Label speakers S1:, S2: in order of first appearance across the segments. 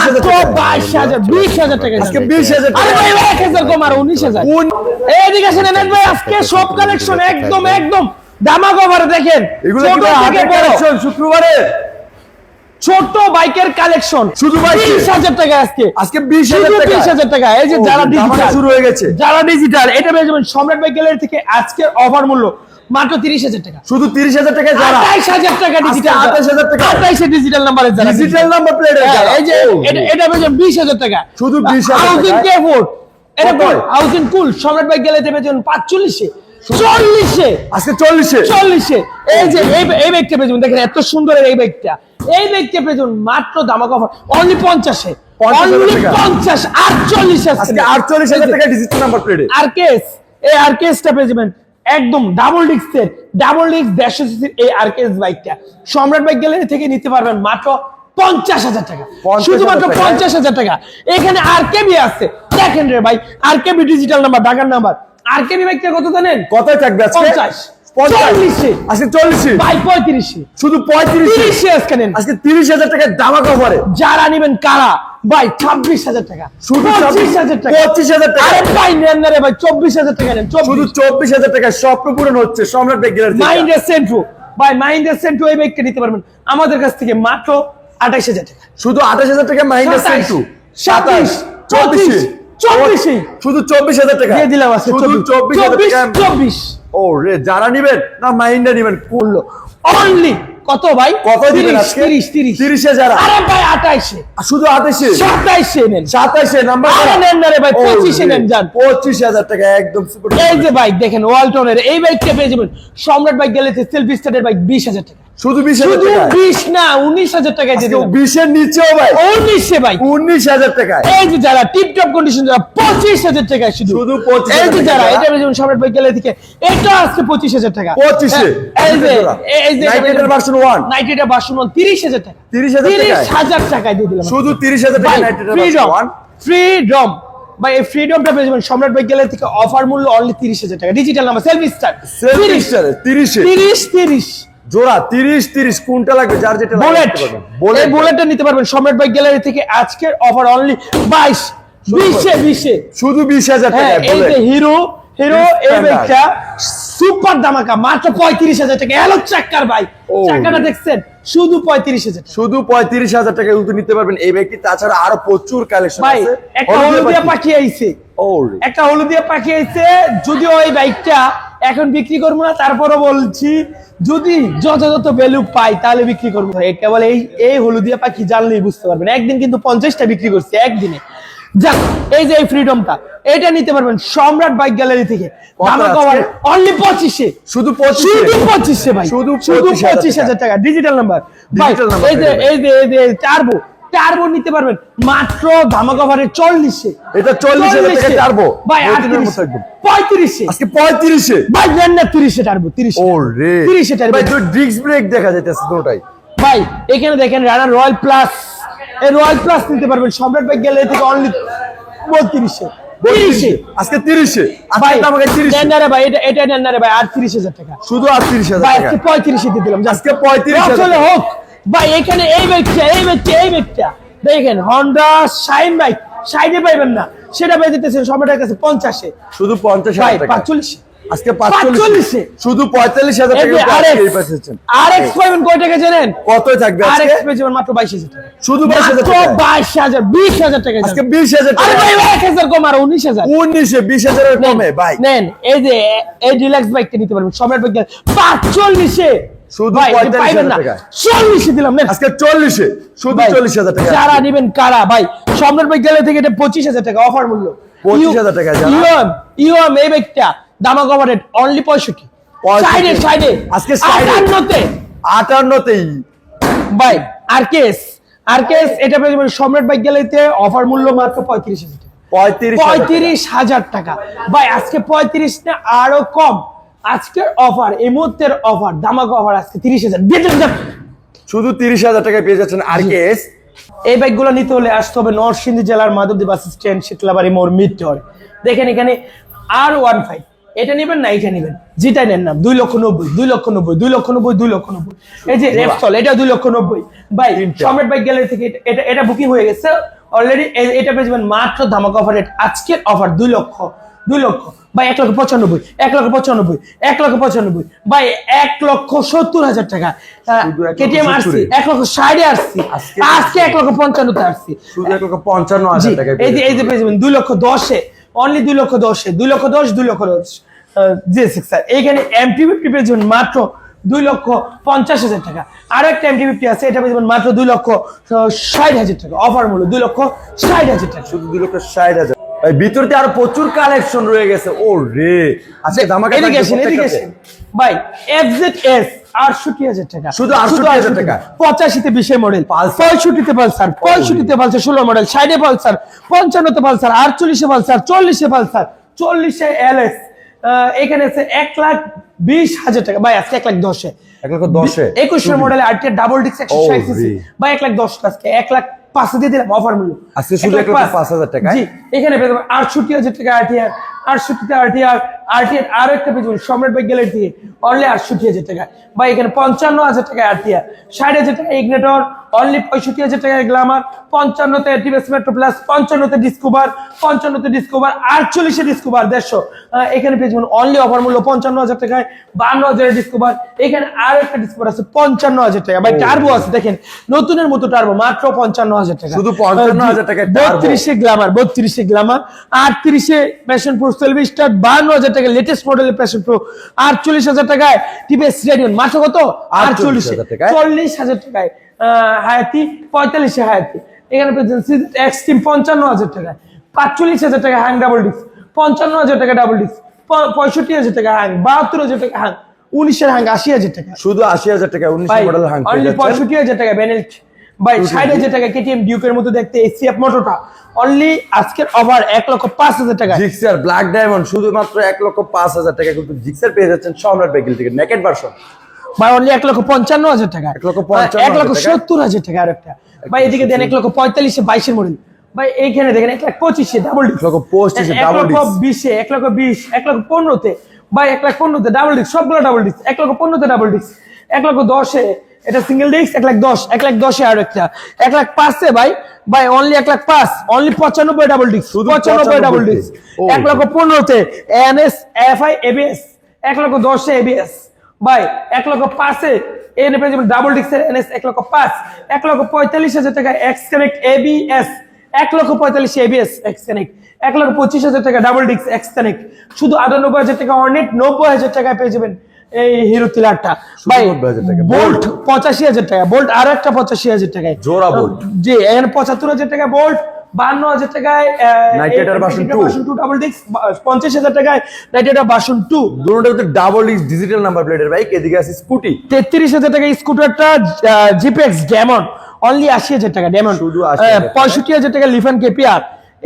S1: 22,000 20,000 টাকা আজকে 20,000 আরে ভাই 1000 কম আর 19,000 এইদিকে আসেন এনায়েত ভাই আজকে সব কালেকশন একদম দামাক অফারে দেখেন
S2: এগুলো কি হাতের কালেকশন শুক্রবারে
S1: ছোট বাইকের কালেকশন
S2: শুধু বাইক
S1: 20,000 টাকা আজকে
S2: 20,000
S1: টাকা এই যে যারা ডিজিটাল
S2: শুরু হয়ে গেছে
S1: যারা ডিজিটাল এটা পেয়ে যাবেন সম্রাট বাইক গ্যালারি থেকে আজকের অফার মূল্য মাত্র 30,000 টাকা
S2: শুধু 30,000 টাকা যারা
S1: 28,000 টাকা ডিজিটাল
S2: 28,000 টাকা
S1: 28 ডিজিটাল নাম্বারে যারা
S2: ডিজিটাল নাম্বার প্লেটের যারা
S1: এই যে এটা পেয়ে যাবেন 20,000 টাকা
S2: শুধু 20,000 টাকা
S1: হাউজিং কেফোর্ট এটা হাউজিং কুল সম্রাট বাইক গ্যালারিতে পেয়ে যাবেন 45 40
S2: আজকে 40
S1: এই যে এই বাইকটা পেয়ে যাবেন দেখেন এত সুন্দর এই বাইকটা পেয়ে যাবেন মাত্র দামাক অফার অনলি 50 এ অনলি 50 48
S2: আজকে 48,000 টাকা ডিজিটাল নাম্বার প্লেটে
S1: আরকেএস এই আরকেএসটা পেয়ে যাবেন একদম ডাবল ডিস্ক 150 সিসির এই আরকেএস বাইকটা সম্রাট বাইক গ্যালারি থেকে নিতে পারবেন মাত্র 50,000 টাকা শুধুমাত্র 50,000 টাকা এখানে আরকেবি আছে দেখেন রে ভাই আরকেবি ডিজিটাল নাম্বার ঢাকার নাম্বার আরকেবি বাইকটা কত জানেন
S2: কত থাকবে আজকে
S1: 40
S2: আজকে 40
S1: ভাই 35
S2: শুধু 35
S1: আজকে নেন
S2: আজকে 30,000 টাকা দামাক অফারে
S1: যারা নেবেন কারা ভাই 26,000 টাকা
S2: শুধু
S1: 25,000 টাকা
S2: 25,000 টাকা
S1: আরে ভাই নেন না রে ভাই 24,000 টাকা নেন
S2: শুধু 24,000 টাকা স্বপ্ন পূরণ হচ্ছে সম্রাট বাইক গ্যালারি থেকে
S1: মাইন্ডের সেন্ট্রো ভাই মাইন্ডের সেন্ট্রো এই বাইকটা নিতে পারবেন আমাদের কাছ থেকে মাত্র 28,000 টাকা
S2: শুধু 28,000 টাকা মাইনাস
S1: 27 24
S2: শুধু 24,000 টাকা
S1: দিয়ে দিলাম আজকে
S2: শুধু 24,000 টাকা
S1: 24
S2: ও রে যারা নেবেন না মাইন্ডা নেবেন
S1: করলো অনলি কত ভাই
S2: কত দিবেন আজকে 30 যারা
S1: আরে ভাই 28
S2: শুধু 28
S1: 27 নেন
S2: 27 নাম্বার
S1: আরে নেন না রে ভাই 25 নেন জান
S2: 25,000 টাকা একদম সুপার
S1: এই যে বাইক দেখেন ওয়ালটনের এই বাইকটা পেয়ে যাবেন সম্রাট বাইক গ্যালারিতে সেলফি স্টার্টের বাইক 20,000 টাকা
S2: শুধু 20,000 টাকা
S1: 20 না 19,000 টাকায় দিয়ে দেব
S2: 20 এর নিচেও ভাই
S1: 19 ভাই
S2: 19,000 টাকা
S1: এই যে যারা টিপ টপ কন্ডিশন যারা 25,000 টাকা শুধু
S2: 25,000
S1: এই যে যারা এটা যেমন সম্রাট বাইক গ্যালারি থেকে এটা আজকে 25,000 টাকা
S2: 25
S1: এই যে
S2: নাইটের ভার্সন 1
S1: নাইটের ভার্সন 1 30,000 টাকা
S2: 30,000
S1: টাকায় দিয়ে দিলাম
S2: শুধু 30,000 টাকা নাইটের ভার্সন 1
S1: ফ্রিডম ভাই এই ফ্রিডমটা পেয়ে যাবেন সম্রাট বাইক গ্যালারি থেকে অফার মূল্য অনলি 30,000 টাকা ডিজিটাল নাম্বার সেলফি স্টার 30
S2: জোড়া 30 কোনটা লাগবে যার যেটা
S1: বুলেট এই বুলেটটা নিতে পারবেন সম্রাট বাইক গ্যালারি থেকে আজকের অফার অনলি 20
S2: শুধু 20,000 টাকা
S1: এই যে হিরো এই বাইকটা সুপার দামাকা মাত্র 35,000 টাকা এলো চাক্কার ভাই চাক্কাটা দেখছেন শুধু 35,000
S2: শুধু 35,000 টাকা কিন্তু নিতে পারবেন এই বাইকটি তাছাড়া আরো প্রচুর কালেকশন
S1: ভাই
S2: আছে
S1: একটা হলুদিয়া পাখি আইছে যদিও এই বাইকটা এখন বিক্রি করবো না তারপরও বলছি যদি যথাযথ ভ্যালু পাই তাহলে বিক্রি করবো কেবল এই হলুদিয়া পাখি জানলেই বুঝতে পারবেন একদিন কিন্তু 50টা বিক্রি করছে একদিনে যাক এই যে এই ফ্রিডমটা এটা নিতে পারবেন সম্রাট বাইক গ্যালারি থেকে অনলি 25
S2: শুধু 25
S1: ভাই শুধু 25,000 টাকা ডিজিটাল নাম্বার এই যে টার্বো নিতে পারবেন মাত্র ধামাক অফারে 40
S2: এটা 40,000 টাকা টার্বো
S1: ভাই 35
S2: আজকে 35
S1: ভাই নেন না 30 টার্বো 30
S2: ও রে
S1: 30 টার্বো
S2: ভাই তো ডিস্ক ব্রেক দেখা যাইতেছে দুটোই
S1: ভাই এখানে দেখেন রানার রয়্যাল প্লাস এই রয়্যাল প্লাস নিতে পারবেন সম্রাট বাইক গ্যালারি থেকে অনলি 32
S2: আজকে 30
S1: ভাই
S2: আমাকে 30
S1: নেন না রে ভাই এটা নেন না রে ভাই 38,000 টাকা
S2: শুধু 38,000
S1: ভাই
S2: টাকা
S1: আজকে 35 দিয়ে দিলাম
S2: আজকে 35,000
S1: চলে হোক ভাই এখানে এই বাইকটা দেখেন Honda Shine বাইক সাইডে পাইবেন না সেটা পেয়ে দিতেছেন সম্রাটের কাছে 50
S2: শুধু 50,000 টাকা
S1: 45
S2: আজকে 45 শুধু 45,000 টাকা এই পাচ্ছেন
S1: RX পাবেন কয় টাকা জানেন
S2: কত থাকবে আজকে
S1: RX পেয়ে যাবেন মাত্র 22,000 টাকা
S2: শুধু 22,000 টাকা
S1: 20,000 টাকা
S2: আজকে 20,000 টাকা
S1: আরে ভাই 1000 কম আর 19,000
S2: 20,000 এর কমে ভাই
S1: নেন এই যে এই ডিলাক্স বাইকটা নিতে পারবেন সম্রাট বাইক 45
S2: শুধু 45,000 টাকা
S1: 40 দিলাম নেন
S2: আজকে 40 শুধু 40,000 টাকা
S1: যারা নেবেন কারা ভাই সম্রাট বাইক গ্যালারি থেকে এটা 25,000 টাকা অফার মূল্য
S2: 25,000 টাকা যারা
S1: ইউএম এই বাইকটা দামাক অফার রেট অনলি 65 সাইডে
S2: আজকে 58 তেই
S1: ভাই আরকেএস এটা পেয়ে যাবেন সম্রাট বাইক গ্যালারিতে অফার মূল্য মাত্র 35,000 টাকা ভাই আজকে 35 না আরো কম আজকের অফার এই মুহূর্তের অফার দামাক অফার আজকে 30,000 দিয়ে দেন
S2: শুধু 30,000 টাকায় পেয়ে যাচ্ছেন আরকেএস
S1: এই বাইকগুলো নিতে হলে আসতে হবে নরসিংদী জেলার মাধবদী বাস স্ট্যান্ড শীতলাবাড়ি মোড় মিরটর দেখেন এখানে R15 এটা নেবেন না এটা নেবেন, যেটা নেন না 2,90,000, 2,90,000, 2,90,000, 2,90,000। এই যে রেপসল এটা 2,90,000 ভাই। সম্রাট বাইক গ্যালারি থেকে এটা বুকিং হয়ে গেছে অলরেডি। এটা পেয়ে যাবেন মাত্র ধামাকা অফার রেট, আজকের অফার 2 লক্ষ ভাই, 1,95,000, 1,95,000, 1,95,000 ভাই, 1,70,000 টাকা। কেটিএম আসছি 1,60,000 আসছি, আজকে 1,55,000 আসছি,
S2: শুধু 1,55,000 টাকা।
S1: এই যে পেয়ে যাবেন 2,10,000, অনলি 2,10,000, 2,10,000 জি6 স্যার। এইখানে MT-50 পেয়ে যাবেন মাত্র 2,50,000 টাকা। আর একটা MT-50 আছে, এটা পেয়ে যাবেন মাত্র 2,60,000 টাকা, অফার মূল্য 2,60,000 টাকা।
S2: শুধু 2,60,000। ভাই ভিতরতে আরো প্রচুর কালেকশন রয়ে গেছে। ও রে, আজকে ধামাকা
S1: এদিকে আসেন ভাই। FZS 68,000 টাকা,
S2: শুধু 68,000 টাকা।
S1: 85-তে 20 মডেল, 65-তে পালসার, 65-তে পালসার 16 মডেল, 60-এ পালসার, 55-তে পালসার, 48-এ পালসার, 40-এ পালসার, 40-এ LS। এখানে আছে 1,20,000 টাকা ভাই, আজকে 1,10,000,
S2: 1,10,000
S1: 21 model RTR double disc 160 CC ভাই, 1,10,000 আজকে 1,05,000 দিয়ে দিলাম অফার মূল্য।
S2: আজকে শুধু 1,05,000 টাকা।
S1: জি, এখানে পেয়ে যাবেন 68,000 টাকা RTR, 68তে RTR আরো একটা পেয়ে যাবেন সম্রাট বাইক গ্যালারি থেকে অনলি 68,000 টাকা ভাই। এখানে 55,000 টাকা RTR, 60,000 টাকা ইগনিটর, অনলি 65,000 টাকা গ্ল্যামার, 55-তে টিভিএস মেট্রো প্লাস, 55-তে ডিসকভার, 55-তে ডিসকভার, 48-এ ডিসকভার 150। এখানে পেয়ে যাবেন অনলি অফার মূল্য 55,000 টাকায়, 52,000 ডিসকভার। এখানে আরো একটা ডিসকভার আছে 55,000 টাকা ভাই, টার্বো আছে দেখেন, নতুনের মতো টার্বো, মাত্র 55,000 টাকা,
S2: শুধু 55,000 টাকায় টার্বো।
S1: 32-এ গ্ল্যামার, 32-এ গ্ল্যামার, 38-এ প্যাশন প্রো সেলভি স্টার, 52,000 টাকা লেটেস্ট মডেলের প্যাশন প্রো, 48,000 টাকায় টিভিএস রেডিয়ন, মাত্র কত
S2: 48,000 টাকায়,
S1: 40,000 টাকায় হায়াতি, 45-এ হায়াতি। এখানে পেয়েছেন এক্সট্রিম 55,000 টাকায়, 45,000 টাকা হ্যাং ডাবল ডিস্ক, 55,000 টাকা ডাবল ডিস্ক, 65,000 টাকা হ্যাং, 72,000 টাকা হ্যাং, 19-এর হ্যাং 80,000 টাকা,
S2: শুধু 80,000 টাকা 19 মডেল হাং পেয়ে
S1: অনলি
S2: যাচ্ছেন।
S1: 65,000 টাকা বেনেল্ট ভাই, 60,000 টাকা কেটিএম ডিউকের মতো দেখতে এসিএফ মোটরটা, অনলি আজকের অফার 1,05,000 টাকা।
S2: জিক্সার ব্ল্যাক ডায়মন্ড শুধুমাত্র 1,05,000 টাকা কিন্তু জিক্সার পেয়ে যাচ্ছেন সম্রাট বাইকেল থেকে নেকেড ভার্সন
S1: ভাই, অনলি 1,55,000 টাকা, 1,70,000 টাকা। আর একটা ভাই এদিকে দেন 1,45,000 22-এর মডেল ভাই, এইখানে দেখেন 1,25,000 ডাবল ডিস্ক,
S2: 1,25,000 ডাবল ডিস্ক,
S1: 1,20,000, 1,20,000, 1,15,000 ভাই, 1,15,000 ডাবল ডিস্ক, সবগুলো ডাবল ডিস্ক, 1,15,000 ডাবল ডিস্ক, 1,10,000 এটা সিঙ্গেল ডিস্ক, 1,10,000, 1,10,000 আর একটা 1,05,000 ভাই only 1,05,000, only 95 double disc, 95 double disc, 1,15,000 NS FI ABS, 1,10,000 ABS ভাই, 1,05,000 এনে পেয়ে যাবেন ডাবল ডিস্কের NS, 1,05,000, 1,45,000 টাকা x connect ABS, 1,45,000 ABS x connect, 1,25,000 টাকা ডাবল ডিস্ক এক্স কানেক্ট, শুধু 98,000 টাকা অনেট, 90,000 টাকায় পেয়ে যাবেন এই হিরো তিলারটা ভাই।
S2: 90,000 টাকা
S1: বোল্ট 85,000 টাকা, বোল্ট আরো একটা 85,000 টাকায়
S2: জোড়া বোল্ট।
S1: জি, এখানে 75,000 টাকা বোল্ট, 52,000 টাকায়
S2: নাইট্রেটার ভার্সন 2
S1: ডাবল ডিস্ক, 50,000 টাকায় নাইট্রেটার ভার্সন 2,
S2: দুটোতে ডাবল ডিস্ক ডিজিটাল নাম্বার প্লেটের বাইক। এদিকে আছে স্কুটি
S1: 33,000 টাকা স্কুটারটা জিপেক্স ডেমন, অনলি 80,000 টাকা ডেমন,
S2: শুধু 80,000 টাকা।
S1: 65,000 টাকা লিফান কেপিআর।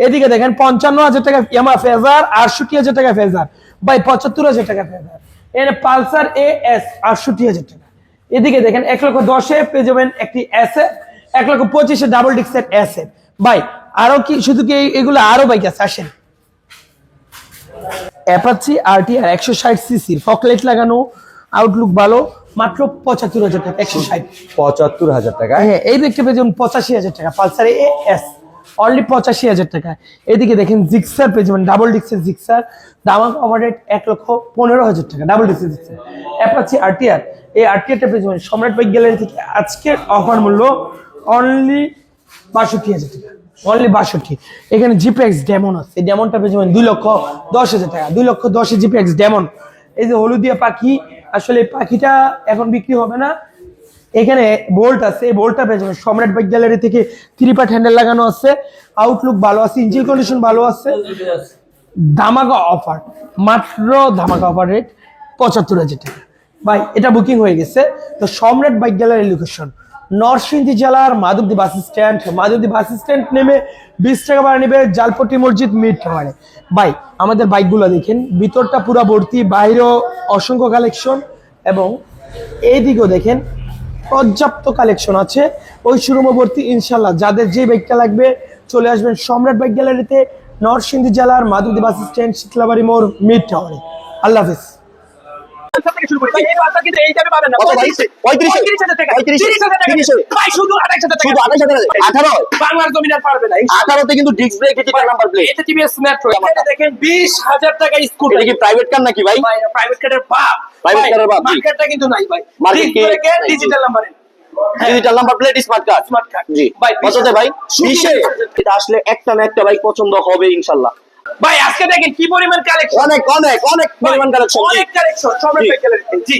S1: এদিকে দেখেন 55,000 টাকা ইয়ামা ফেজার, 68,000 টাকা ফেজার ভাই, 75,000 টাকা ফেজার। এর পালসার AS 68,000 টাকা। এদিকে দেখেন 1,10,000 পেয়ে যাবেন একটি SF, 1,25,000 ডাবল ডিস্কের SF ভাই। আরো কি শুধু কি এগুলো আরো বাইক আছে, আসেন। অ্যাপাচি RTR 160 সিসির ফকলাইট লাগানো, আউটলুক ভালো, মাত্র 75,000 টাকা, 160,
S2: 75,000 টাকা।
S1: হ্যাঁ এই দেখতে পেয়ে যাবেন 85,000 টাকা, পালসার AS অনলি 85,000 টাকা। এদিকে দেখেন জিক্সার পেয়ে যাবেন ডাবল ডিস্কের জিক্সার, দামাক ওভাররেট 1,15,000 টাকা ডাবল ডিস্কের জিক্সার। অ্যাপাচি RTR, এই RTRটা পেয়ে যাবেন সম্রাট বাইক গ্যালারি থেকে আজকের অফার মূল্য অনলি 62,000 টাকা, অনলি 62। এখানে জিপিএক্স ডেমন আছে, এই ডেমনটা পেয়ে যাবেন 2,10,000 টাকা, 2,10,000 জিপিএক্স ডেমন। এই যে হলুদিয়া পাখি, আসলে এই পাখিটা এখন বিক্রি হবে না। এখানে বোল্ট আছে, এই বোল্টটা পেয়ে যাবেন সম্রাট বাইক গ্যালারি থেকে, 3 পার্ট হ্যান্ডেল লাগানো আছে, আউটলুক ভালো আছে, ইঞ্জিন কন্ডিশন ভালো আছে। ধামাকা অফার, মাত্র ধামাকা অফার রেট 75,000 টাকা ভাই, এটা বুকিং হয়ে গেছে। তো সম্রাট বাইক গ্যালারি লোকেশন নরসিংদী জেলার Madhabdi bus stand, Madhabdi bus stand নেমে 20 টাকা ভাড়া নেবে জালপট্টি মসজিদ মিড টাওয়ারে ভাই। আমাদের বাইকগুলো দেখেন, ভিতরটা পুরা ভর্তি, বাইরেও অসংখ্য কালেকশন, এবং এইদিকেও দেখেন পর্যাপ্ত কালেকশন আছে, ওই শোরুমবর্তী। ইনশাল্লাহ যাদের যে বাইকটা লাগবে চলে আসবেন সম্রাট বাইক গ্যালারিতে, নরসিংদী জেলার মাধবদী বাস স্ট্যান্ড, শীতলাবাড়ি মোড়, মিড টাওয়ারে। আল্লাহ হাফেজ।
S3: থেকে শুরু করি ভাই, এই বাচ্চা কিন্তু এই দামে পাবেন না।
S2: কত ভাই?
S3: 35,000 টাকা,
S2: 35,000
S3: 30,000 টাকা,
S2: 30,000
S3: ভাই শুধু 28,000 টাকা,
S2: শুধু 28,000 18
S3: বাংলার জমিন আর পারবে না।
S2: 18 তে কিন্তু disc brake digital number plate.
S3: এটা টিভিএস মেট্রো, এখানে দেখেন 20,000 টাকা স্কুটার।
S2: এটা কি প্রাইভেট কার নাকি ভাই?
S3: ভাই প্রাইভেট কারের বাপ,
S2: Private car এর বাপ, জি।
S3: মার্কেটটা কিন্তু নাই ভাই,
S2: Market কি?
S3: ডিজিটাল নাম্বারে
S2: digital number plate smart card.
S3: Smart card
S2: জি
S3: ভাই,
S2: কততে ভাই?
S3: শুধু
S2: 20 এ। এটা আসলে একটা না একটা ভাই পছন্দ হবে ইনশাআল্লাহ।
S3: ভাই আজকে দেখেন কি পরিমাণ কালেকশন,
S2: অনেক অনেক অনেক পরিমাণ কালেকশন।
S3: অনেক কালেকশন সবের
S2: জি।
S3: প্যাকেলের। জি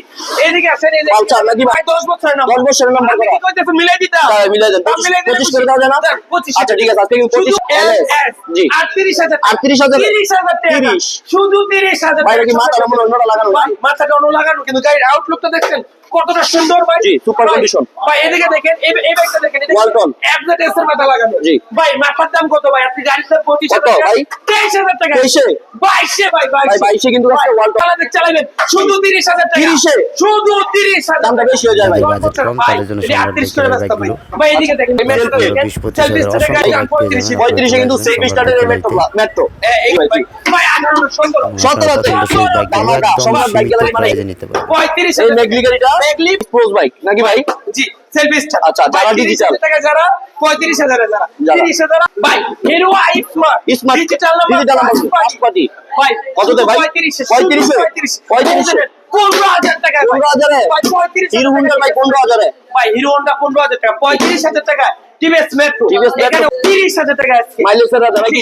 S3: এদিকে আসেন, এই
S2: পালসার নাকি ভাই?
S3: 10 বছরের নাম্বার,
S2: 10 বছরের নাম্বার
S3: আপনি কি কইতেছেন মিলাই দিতা?
S2: তাহলে মিলাই দেন।
S3: দাম মিলাই দিলে
S2: 25 করে দেওয়া যায় না?
S3: 25
S2: আচ্ছা ঠিক আছে, আজকে কিন্তু 25
S3: শুধু
S2: LS জি
S3: 38,000
S2: 38,000
S3: 30,000 টাকা,
S2: 30
S3: শুধু 30,000
S2: ভাই কি মাথা নামলো অন্যরা লাগানো
S3: ভাই মাথাটা অন্য লাগানো, কিন্তু গাড়ির আউটলুকটা দেখছেন কতটা সুন্দর ভাই।
S2: জি, super
S3: ভাই,
S2: condition।
S3: ভাই এদিকে দেখেন, এই বাইকটা দেখেন,
S2: Walton।
S3: FZS এর মাথা লাগানো।
S2: জি।
S3: ভাই মাথার দাম কত ভাই? আপনি গাড়ির দাম 25,000
S2: কত
S3: টাকা,
S2: ভাই?
S3: 23,000 টাকা,
S2: 23,000
S3: 22,000 ভাই,
S2: ভাই 22 কিন্তু
S3: ভাই,
S2: আছে Walton।
S3: চালাবেন চালাবেন শুধু 30,000 টাকা,
S2: 30,000
S3: শুধু 30,000
S2: দামটা বেশি হয়ে যায় ভাই।
S3: ভাই,
S4: বাজেট কম,
S3: ভাই,
S4: তাদের জন্য
S3: এটা
S4: সম্রাট
S3: 38 করে
S4: বাইকের
S3: ব্যস্ত ভাই।
S4: বাইকগুলো।
S3: ভাই এদিকে দেখেন, মেট্রো দেখেন,
S4: 20-25,000
S3: 40 টাকা গাড়ি দাম 35,000
S2: 35 এ কিন্তু সেম স্টার্টের মেট্রো মেট্রো।
S3: এই ভাই, ভাই 18 সুন্দর,
S2: 17 তে
S4: পছন্দের বাইক
S2: ধামাকা, সম্রাট বাইক গ্যালারি মানে
S4: প্রাইজে নিতে পারে।
S3: 35,000
S2: এই মেগলি গাড়িটা
S3: মেগলি
S2: স্পোর্টস বাইক নাকি ভাই?
S3: জি সেলফি স্টার।
S2: আচ্ছা, যারা digital।
S3: টাকা যারা 35,000 যারা
S2: যারা।
S3: 30,000 ভাই hero I smart
S2: smart
S3: digital
S2: digital number first party
S3: ভাই
S2: কততে ভাই?
S3: 35,000 15,000 টাকা ভাই।
S2: 15,000 এ?
S3: ভাই 35,000
S2: হিরো হোন্ডা ভাই 15,000 এ?
S3: ভাই হিরো হোন্ডা 15,000 টাকা, 35,000 টাকা টিভিএস মেট্রো,
S2: TVS Metro।
S3: এখানে 30,000 টাকা আছে
S2: মাইলেজের রাজা নাকি?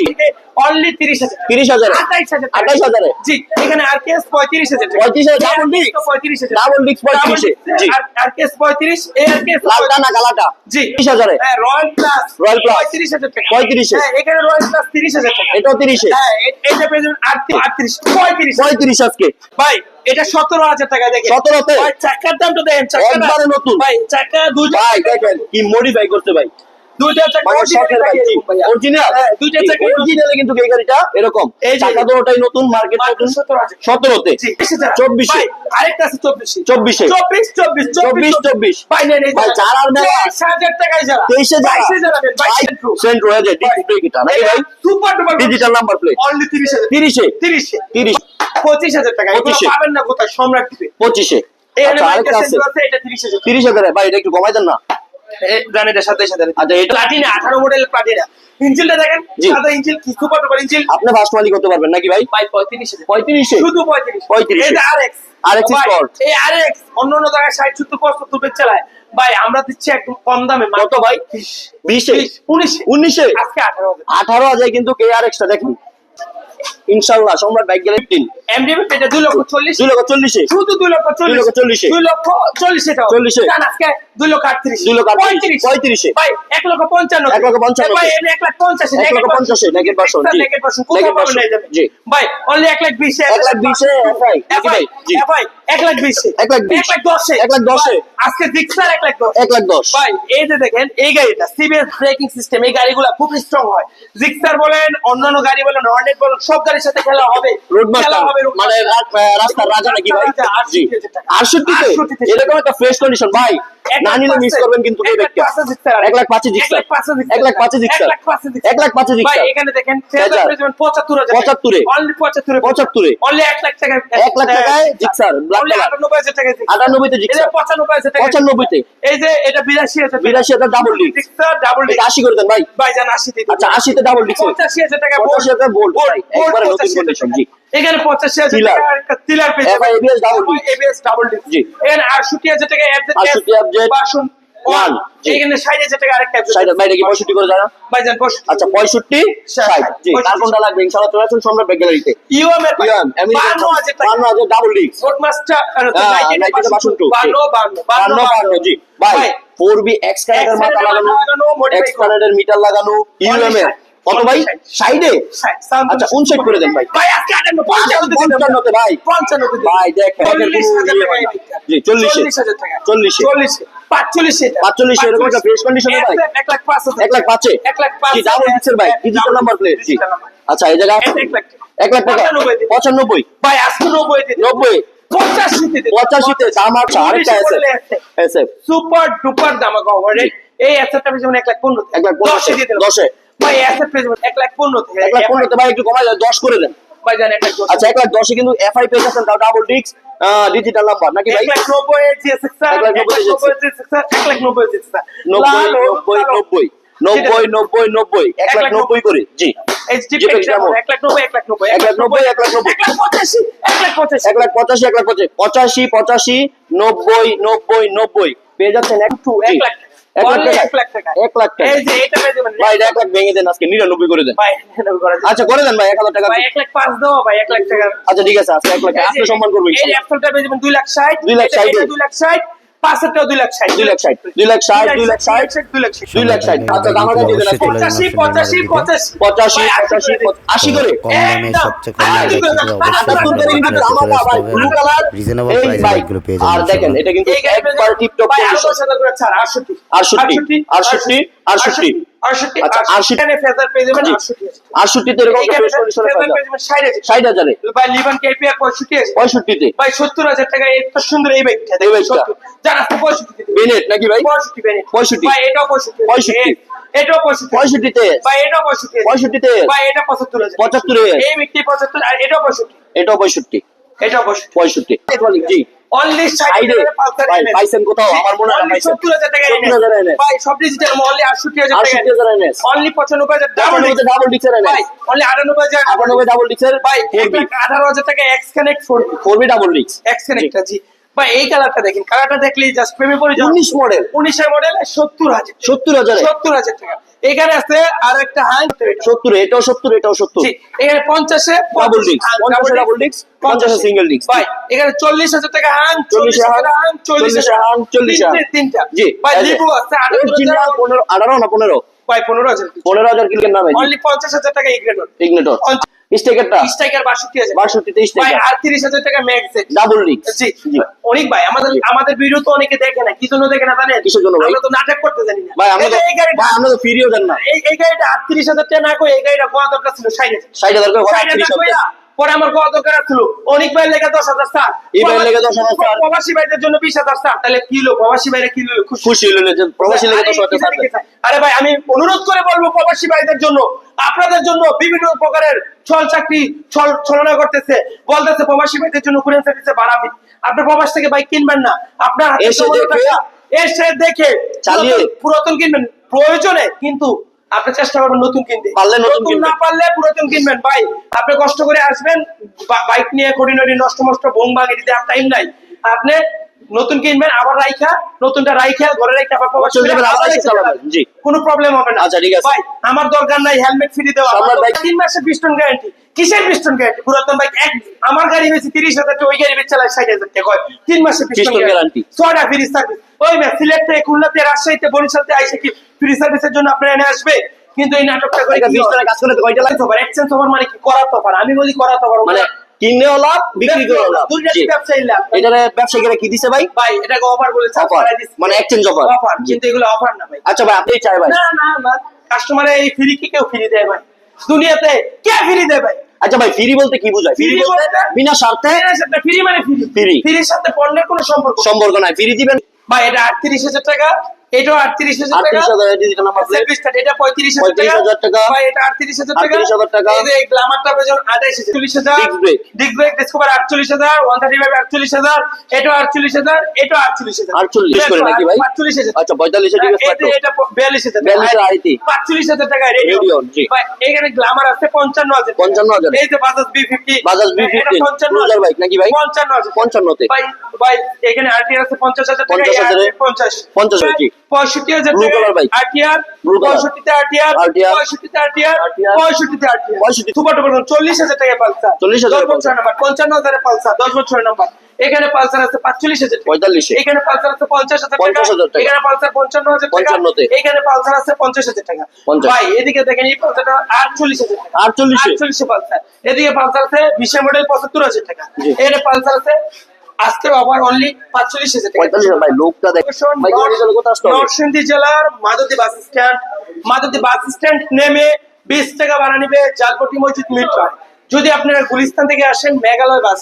S3: অনলি 30,000
S2: 30,000 এ?
S3: 28,000
S2: 28,000 এ?
S3: জি এখানে আরকেএস 35,000 টাকা,
S2: 35,000 ডাবল ডিস্ক
S3: 35,000
S2: ডাবল ডিস্ক 35 এ। জি
S3: আরকেএস 35 এই আরকেএস
S2: লালটা না কালাটা?
S3: জি
S2: 30,000 এ?
S3: হ্যাঁ রয়্যাল প্লাস
S2: Royal Plus
S3: 35,000 টাকা
S2: 35 এ?
S3: হ্যাঁ এখানে রয়্যাল প্লাস 30,000 টাকা
S2: এটাও 30 এ?
S3: হ্যাঁ এটা প্রেজেন্ট 38 35
S2: 35 আজকে
S3: ভাই এটা 17,000 টাকা দেখেন
S2: 17 তে?
S3: ভাই চাকার দামটা দেখেন, চাকাটা
S2: একবারে নতুন।
S3: ভাই চাকা দুইটা
S2: ভাই দেখেন কি মডিফাই করতে ভাই।
S3: দুইটা চাকা
S2: মানে শখের বাইক জি অরিজিনাল।
S3: হ্যাঁ, দুইটা চাকা
S2: অরিজিনালে কিন্তু এই গাড়িটা এরকম
S3: এই যে-
S2: চাকা দুটোটাই নতুন, মার্কেট নতুন
S3: 17,000
S2: 17 তে।
S3: জি
S2: 24 এ।
S3: ভাই আরেকটা আছে 24
S2: 24 এ।
S3: 24 ভাই নেন এই
S2: ভাই, যারা আর মেলা।
S3: 23,000 টাকায় যারা
S2: 23 এ যারা।
S3: 22 এ যারা নেন, 22 এ true।
S2: সেন্ট রয়েছে ডিস্ক ব্রেক এটা নাকি ভাই?
S3: Super duper
S2: digital number plate
S3: only 30,000
S2: 30 এ
S3: 30
S2: 30
S3: 25,000 টাকা, এগুলো
S2: 25,000
S3: পাবেন না কোথায়, সম্রাট দিবে।
S2: 25 এ।
S3: এখানে
S2: আচ্ছা
S3: বাইক
S2: আরেকটা আছে
S3: আছে এটা 30,000
S2: 30,000 এ। ভাই এটা একটু কমাই দেন না।
S3: ব্র্যান্ডের সাথে সাথে
S2: আচ্ছা এটা
S3: প্লাটিনা 18 মডেল প্লাটিনা ইঞ্জিনটা দেখেন,
S2: জি।
S3: সাদা ইঞ্জিন কি সুপার ডুপার ইঞ্জিন
S2: আপনি ফার্স্ট মালিক করতে পারবেন নাকি ভাই?
S3: ভাই 35,000
S2: 35 এ?
S3: শুধু 35
S2: 35
S3: এটা আরএক্স
S2: RX Sport।
S3: এই আরএক্স অন্য অন্য জায়গায় 60 70 75 বেচ চালায় ভাই, আমরা দিচ্ছি একদম কম দামে
S2: কত ভাই? 20 এ?
S3: 19
S2: 19 এ?
S3: আজকে 18,000
S2: 18,000 কিন্তু KRX-টা দেখুন ইনশাআল্লাহ সম্রাট বাইক গ্যালারি 3
S3: এমডিবি এটা 2,40,000
S2: 2,40,000 এ?
S3: শুধু 2,40,000
S2: 2,40,000
S3: 2,40,000 টাকা
S2: 40,000
S3: জান আজকে 2,38,000
S2: 2,38,000 35 এ?
S3: ভাই 1,55,000
S2: 1,55,000
S3: ভাই এটা 1,50,000
S2: 1,50,000 naked version, জি।
S3: naked version কোথাও
S2: Naked
S3: পাবেন না
S2: version,
S3: এটা
S2: জি।
S3: ভাই অনলি 1,20,000
S2: 1,20,000 এ FI নাকি ভাই? জি।
S3: ভাই 1,20,000
S2: 1,20,000
S3: 1,10,000
S2: 1,10,000
S3: আজকে জিক্সার 1,10,000
S2: 1,10,000
S3: ভাই এই যে দেখেন এই গাড়িটা সিবিএস ব্রেকিং সিস্টেম, এই গাড়িগুলো খুব স্ট্রং হয়। জিক্সার বলেন অন্যান্য গাড়ি বলেন হর্নেট বলেন সব গাড়ির সাথে খেলা হবে,
S2: রোড
S3: খেলা
S2: মাস্টার
S3: হবে
S2: মানে রাস্তার রাজা নাকি ভাই? জি
S3: 68,000
S2: 68 তে এরকম একটা ফ্রেশ কন্ডিশন ভাই না নিলে মিস করবেন কিন্তু এই ব্যাগটা 1,05,000 জিক্সার 1,05,000 জিক্সার 1,05,000
S3: ভাই
S2: জিক্সার
S3: এখানে দেখেন
S2: হাজার।
S3: 75,000
S2: 75 এ।
S3: অনলি 75
S2: 75 এ।
S3: অনলি 1 লাখ টাকা
S2: 1 লাখ টাকায় জিক্সার ব্ল্যাক
S3: অনলি
S2: কালার
S3: 98,000 টাকা
S2: 98 তে জিক্সার
S3: 95,000 টাকা
S2: 95 তে
S3: এই যে এটা 82,000
S2: 82,000 ডাবল ডিস্ক
S3: জিক্সার ডাবল
S2: এটা 80 করে দেন ভাই
S3: ভাই জান 80 দিতে
S2: আচ্ছা 80 তে ডাবল ডিস্ক
S3: 85,000 টাকা
S2: 85,000 বোল্ট ভাই একবারে নতুন কন্ডিশন জি
S3: এখানে 85,000
S2: Tiller।
S3: টাকা একটা টিলার পেয়েছে
S2: FI ABS double disc।
S3: ABS double disc
S2: জি।
S3: এখানে 68,000 টাকা
S2: 68 FZ
S3: বাসন
S2: ওয়ান, জি।
S3: এখানে 60,000 টাকা আরেকটা
S2: 60 ভাই এটা কি 65 করে জানা
S3: ভাই জান বস
S2: আচ্ছা 65 60 জি কার কোনটা লাগবে ইনশাআল্লাহ চলে আসুন সম্রাট ব্যাগ গ্যালারিতে
S3: ইউএম এর
S2: ইয়াম আমেরিকান
S3: 52,000 টাকা
S2: 52,000 ডাবল ডিস্ক
S3: রোড মাস্টার
S2: নাইটে বাসন টু
S3: 52
S2: জি ভাই 4B X কানেক্টর মাথা লাগানো X কানেক্টর মিটার লাগানো ইউএম এর কত ভাই 60 এ আচ্ছা 59 করে দেন ভাই
S3: ভাই আজকে
S2: 55 তে ভাই
S3: 55
S2: ভাই দেখেন
S3: 40,000 টাকা
S2: জি
S3: 40,000 টাকা
S2: 40 45 এরকম একটা ফ্রেশ কন্ডিশনে ভাই
S3: 1,05,000
S2: 1 লাখ 5 এ
S3: 1,05,000
S2: কি ডাবল ডিস্কের ভাই ডিজিটাল নাম্বার প্লেট জি আচ্ছা এই জায়গা 1 লাখ টাকা 95
S3: ভাই আজকে 90 দিতে
S2: 90
S3: 85 দিতে
S2: 85 তে দাম আছে আরেকটা আছে এসএফ
S3: সুপার ডুপার দামাকা ওভারে এই অ্যাসেটটা পেয়ে যাবেন 1,15,000
S2: 1 লাখ
S3: 10 দিয়ে দেন
S2: 10 এ
S3: ভাই অ্যাসেট পেয়ে যাবেন 1,15,000
S2: 1 লাখ 15 তে ভাই একটু কমাই 10 করে দেন
S3: ভাই জান 1,10,000
S2: আচ্ছা 1,10,000 কিন্তু এফআই পেয়ে যাচ্ছেন, তাও ডাবল ডিস্ক ডিজিটাল নাম্বার নাকি ভাই?
S3: 1,90,000 GSX-R 1,90,000 GSX-R 1,90,000 GSX-R
S2: 90 1,90,000 করে জি।
S3: HD
S2: জি, কেমন?
S3: 1,90,000 1,90,000
S2: 1,90,000
S3: 1,85 1,85
S2: 1,85 85 90 90 পেয়ে যাচ্ছেন
S3: 1 লাখ 1 লাখ টাকা
S2: 1 লাখ টাকা।
S3: এই যে এটা পেয়ে যাবেন
S2: ভাই 1 লাখ ভেঙে দেন, আজকে 99 করে দেন।
S3: ভাই এটা করা যায়
S2: আচ্ছা করে দেন ভাই 1,000 টাকা।
S3: ভাই 1 লাখ 5 দাও ভাই 1 লাখ টাকা।
S2: আচ্ছা ঠিক আছে, আজকে 1 লাখ
S3: এই যে
S2: আত্মসম্মান করবো
S3: এই
S2: ইনশাআল্লাহ।
S3: অ্যাপলটা পেয়ে যাবেন 2,60,000
S2: 2,60,000
S3: এটা 2,60,000 পাঁচটাও 2,60,000
S2: 2,60,000 2,60,000 আচ্ছা দামাটা দিয়ে দেন আজকে।
S3: 85 85
S2: 85 80 করে
S4: কম দামে সবচেয়ে কম দামে
S2: আটাত্তর করে কিন্তু দামাটা ভাই ব্লু কালার
S4: রিজনেবল
S2: এই
S4: প্রাইসে
S2: ভাই।
S4: বাইকগুলো পেয়ে
S2: আর
S4: যাবেন
S2: দেখেন এটা কিন্তু
S3: এই গাড়ি
S2: একবার টিপটপ
S3: ভাই আরো 10,000 করে ছাড় 68
S2: 68 68
S3: 68
S2: আচ্ছা, 80
S3: এখানে ফেজার পেয়ে যাবেন
S2: জি।
S3: 68
S2: 68 তে এরকম
S3: এখানে
S2: ফ্রেশ কন্ডিশনে
S3: ফেজার
S2: পাওয়া
S3: পেয়ে যাবেন 60,000
S2: 60,000
S3: ভাই লিভান কেপিআর 65
S2: 65 তে
S3: ভাই 70,000 টাকা এত সুন্দর এই বাইকটা
S2: এই বাইকটা।
S3: যারা 65
S2: বেনেট নাকি ভাই?
S3: 65 বেনেট
S2: 65
S3: ভাই এটাও 65
S2: 65
S3: এটাও 65
S2: 65 তে
S3: ভাই এটাও 65
S2: 65 তে
S3: ভাই এটা 75,000
S2: 75,000
S3: এই ব্যক্তি 75 আর এটাও 65
S2: এটাও 65
S3: এটাও 65
S2: 65 জি।
S3: অনলি
S2: সাইডে ভাই পাইছেন কোথাও? আমার মনে হয় না পাইছেন।
S3: 70,000 টাকা
S2: 70,000 NS
S3: ভাই সব ডিজিটাল অনলি 68,000 টাকা
S2: 68,000 NS
S3: অনলি 95,000 ডাবল
S2: ডাবল ডিক্সের
S3: ভাই
S2: NS
S3: অনলি 98,000
S2: 98 ডাবল ডিক্সের
S3: ভাই
S2: 4B
S3: 1,18,000 টাকা x connect 4B
S2: 4B double ডিক্স
S3: এক্সকানেক্টটা জি ভাই এই কালারটা দেখেন কালারটা দেখলেই জাস্ট প্রেমে পড়ে যাও
S2: 19 মডেল
S3: 19 এর মডেল 70,000
S2: 70,000
S3: 70,000 টাকা এখানে আছে আর একটা হাই
S2: 70 এটাও 70 এটাও 70
S3: জি এখানে 50 এ
S2: ডাবল ডিক্স 50 ডাবল ডিক্স 50 সিঙ্গেল ডিক্স
S3: ভাই এখানে 40,000 টাকা হাং
S2: 40,000
S3: টাকা হাং 40,000
S2: হাং, 40,000
S3: তিনটা
S2: জি
S3: ভাই লিবু আছে
S2: 18 18 না 15
S3: ভাই 15,000
S2: 15,000 কিলোর নামে
S3: অনলি 50,000 টাকা ইগনেটর
S2: ইগনিটর স্টিকারটা
S3: স্ট্রাইকার 62,000
S2: 62 তে
S3: ভাই
S2: স্টিকার
S3: 38,000 টাকা ম্যাক্স
S2: ডাবল ডিক্স
S3: জি অনেক ভাই আমাদের ভিডিও তো অনেকে দেখে না কি জন্য দেখে না জানেন
S2: কিসের জন্য ভাই?
S3: আমরা তো নাটক করতে জানি না
S2: ভাই আমরা তো
S3: এই গাড়িটা
S2: ভাই আমরা তো ফ্রিও দেন না
S3: এই গাড়িটা 38,000 টাকা না কই এই গাড়িটা কোয়া দরকার ছিল 60,000
S2: 60,000 করে
S3: 60,000 কইরা পরে আমার কোয়া দরকার ছিল অনেক ভাই লেগে 10,000 স্যার
S2: এই ভাই লেগে 10,000 স্যার।
S3: প্রবাসী ভাইদের জন্য 20,000 স্যার তাহলে কি হলো প্রবাসী ভাইরা কি হলো
S2: খুশি হলেন যে প্রবাসী লেগে 10,000
S3: আরে ভাই আমি অনুরোধ করে বলবো প্রবাসী ভাইদের জন্য আপনাদের জন্য বিভিন্ন প্রকারের ছল চাকরি ছলনা করতেছে বলতেছে প্রবাসী ভাইদের জন্য কুরিয়ার সার্ভিসে ভাড়া দিন আপনি প্রবাস থেকে বাইক কিনবেন না আপনার হাতে
S2: এসে
S3: সময়
S2: দেখে,
S3: টাকা, এসে দেখে
S2: চালিয়ে।
S3: পুরাতন কিনবেন প্রয়োজনে কিন্তু আপনি চেষ্টা করবেন নতুন কিনতে
S2: পারলে নতুন কিনবেন।
S3: না পারলে পুরাতন কিনবেন ভাই আপনি কষ্ট করে আসবেন বাইক নিয়ে কোডিনরি নষ্ট ভোং ভাঙে দিতে আর টাইম নাই আপনি নতুন কিনবেন আবার রাইখা নতুনটা রাইখা ঘরে রাইখা আবার প্রবাস
S2: চলে যাবেন,
S3: করে
S2: আবার
S3: আবার
S2: এসে
S3: এসে
S2: চালাবেন।
S3: চালাবেন।
S2: জি।
S3: কোনো প্রবলেম হবে না
S2: আচ্ছা, ঠিক আছে।
S3: ভাই আমার দরকার নাই হেলমেট ফ্রি দেওয়া
S2: সম্রাট
S3: আমার
S2: ভাই-
S3: দরকার 3 মাসের পিস্টন গ্যারান্টি কিসের পিস্টন গ্যারান্টি পুরাতন বাইক এক আমার গাড়ি হয়েছে 30,000 টাকা ওই গাড়ি বেচে চালায় 60,000 টাকা হয় 3 মাসের পিস্টন
S2: পিস্টন
S3: গ্যারান্টি
S2: guarantee।
S3: ছয়টা ফ্রি সার্ভিস ওই মে সিলেট থেকে খুলনাতে রাজশাহীতে বরিশালতে আইসে কি ফ্রি সার্ভিসের জন্য আপনারা এনে আসবে কিন্তু এই নাটকটা করে
S2: এটা
S3: কি
S2: 20 টাকা কাজ করলে তো কয়টা লাগে?
S3: এক্সচেঞ্জ ওভার মানে কি করা তো পারে আমি বলি করা তো পারো
S2: মানে কিনেও লাভ বিক্রি করেও লাভ
S3: দুইটা
S2: জি।
S3: ব্যবসায়ী লাভ
S2: এটারে ব্যবসায়ীরা কি দিছে ভাই?
S3: ভাই এটাকে অফার বলেছে
S2: অফার মানে এক্সচেঞ্জ অফার।
S3: অফার কিন্তু এগুলো অফার না ভাই
S2: আচ্ছা ভাই আপনি চাই ভাই?
S3: না না না কাস্টমারে এই ফ্রি কি কেউ ফ্রি দেয় ভাই দুনিয়াতে কে ফ্রি দেয় ভাই
S2: আচ্ছা ভাই ফ্রি বলতে কি বোঝায়? ফ্রি
S3: Free
S2: বলতে
S3: বলতে-
S2: বিনা স্বার্থে
S3: ফ্রি মানে ফ্রি
S2: Free।
S3: ফ্রির সাথে পণ্যের কোনো সম্পর্ক নেই।
S2: সম্পর্ক নাই, ফ্রি দিবেন।
S3: ভাই এটা 38,000 টাকা এটাও 38,000 টাকা
S2: 38,000 ডিজিটাল নাম্বার প্লেট,
S3: সার্ভিসটা এটা 35,000
S2: 35,000 টাকা।
S3: ভাই এটা 38,000 টাকা
S2: 38,000 টাকা।
S3: এই যে গ্ল্যামারটা পেছন 28,000 40,000
S2: Disc brake।
S3: Disc brake discover 48,000 135 48,000 এটাও 48,000 এটাও 48,000
S2: 48 করে নাকি ভাই?
S3: 48,000
S2: আচ্ছা 45 ঠিক আছে।
S3: এটা 42,000
S2: 42,000 আইটি।
S3: 45,000 টাকা রেডিও
S2: Radeon, জি।
S3: ভাই এখানে গ্ল্যামার আছে 55,000
S2: 55,000
S3: এই যে Bajaj B50
S2: Bajaj B15 cruiser bike নাকি ভাই?
S3: 55,000
S2: 55 তে
S3: ভাই ভাই এখানে আরটিআর আছে 50,000 টাকা
S2: 50,000
S3: এই 50
S2: 50,000 জি।
S3: 65,000
S2: Blue
S3: টাকা
S2: color bike।
S3: RTR
S2: Blue color।
S3: 65 তে আরটিআর
S2: RTR
S3: 65 তে আরটিআর 65 তে আরটিআর
S2: 65
S3: সুপার ডবল 40,000 টাকা পালসার
S2: 40,000
S3: 10 বছরের নাম্বার 55,000 পালসার 10 বছরের নাম্বার এখানে পালসার আছে 45,000 টাকা
S2: 45
S3: এখানে পালসার আছে 50,000 টাকা
S2: 50,000 টাকা।
S3: এখানে পালসার 55,000 টাকা
S2: 55 তে।
S3: এখানে পালসার আছে 50,000 টাকা
S2: 50
S3: ভাই এদিকে দেখেন এই পালসারটা 48,000 টাকা
S2: 48
S3: 48 পালসার এদিকে পালসার আছে 20 মডেল 75,000 টাকা
S2: জি।
S3: এখানে পালসার আছে আজকের অফার অনলি 45,000 টাকা
S2: 45 ভাই লোকটা দেখ ভাই কোন কোথা আসতে হবে?
S3: নরসিংদী জেলার মাদুদি বাস স্ট্যান্ড নেমে 20 টাকা ভাড়া নিবে জালপটি মসজিদ মিটপাড় যদি আপনারা গুলিস্তান থেকে আসেন মেঘালয় বাস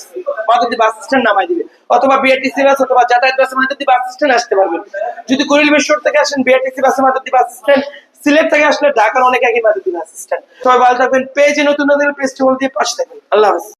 S3: মাদুদি বাস স্ট্যান্ড নামাই দিবে অথবা বিআরটিসি বাস অথবা যাতায়াত বাসে মাদুদি বাস স্ট্যান্ড আসতে পারবেন যদি কুড়িল মেশোর থেকে আসেন বিআরটিসি বাসে মাদুদি বাস স্ট্যান্ড সিলেট থেকে আসলে ঢাকার অনেক আগে মাদুদি বাস স্ট্যান্ড। সবাই ভালো থাকবেন, পেজে নতুন নতুন পেজটি দিয়ে পাশে থাকবেন। আল্লাহ হাফেজ।